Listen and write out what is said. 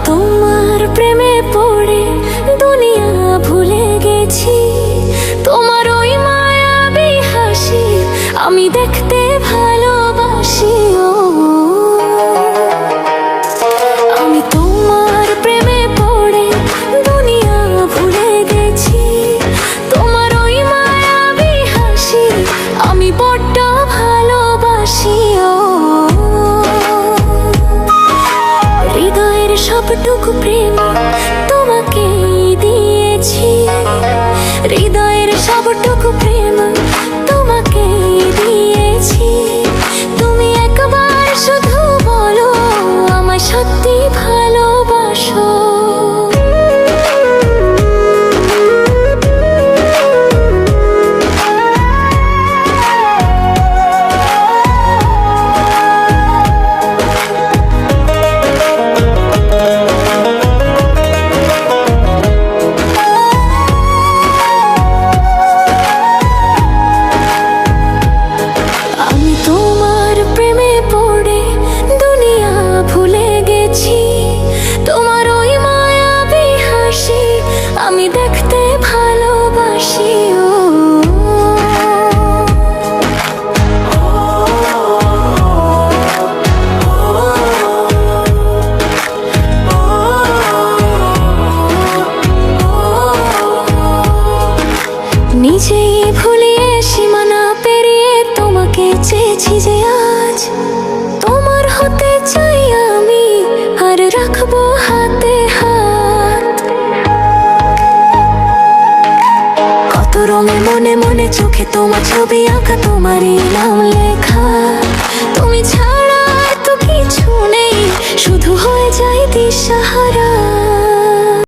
তোমার প্রেমে পড়ে দুনিয়া ভুলে গেছি, তোমার ওই মায়াবী হাসি আমি দেখতে ভালোবাসি। আমি তোমার প্রেমে পড়ে দুনিয়া ভুলে গেছি, তোমার ওই মায়াবী হাসি আমি বড্ড ভালোবাসি। হৃদয়ের সবটুকু প্রেম তোমাকে দিয়েছি, হৃদয়ের সবটুকু প্রেম তোমাকে দিয়েছি। তুমি একবার শুধু বলো আমায় সত্যি ভালোবাসো। আমি দেখতে ভালোবাসি। নিজেই ভুলিয়ে সীমানা পেরিয়ে তোমাকে চেয়েছি যে আজ, তোমার হতে চাই আমি আর রাখবো হাতে হাত। কত রঙে মনে মনে চোখে তোমার ছবি আঁকা, তোমারই নাম লেখা। তুমি ছাড়া তো কিছু নেই, শুধু হয়ে যায় দিশাহারা।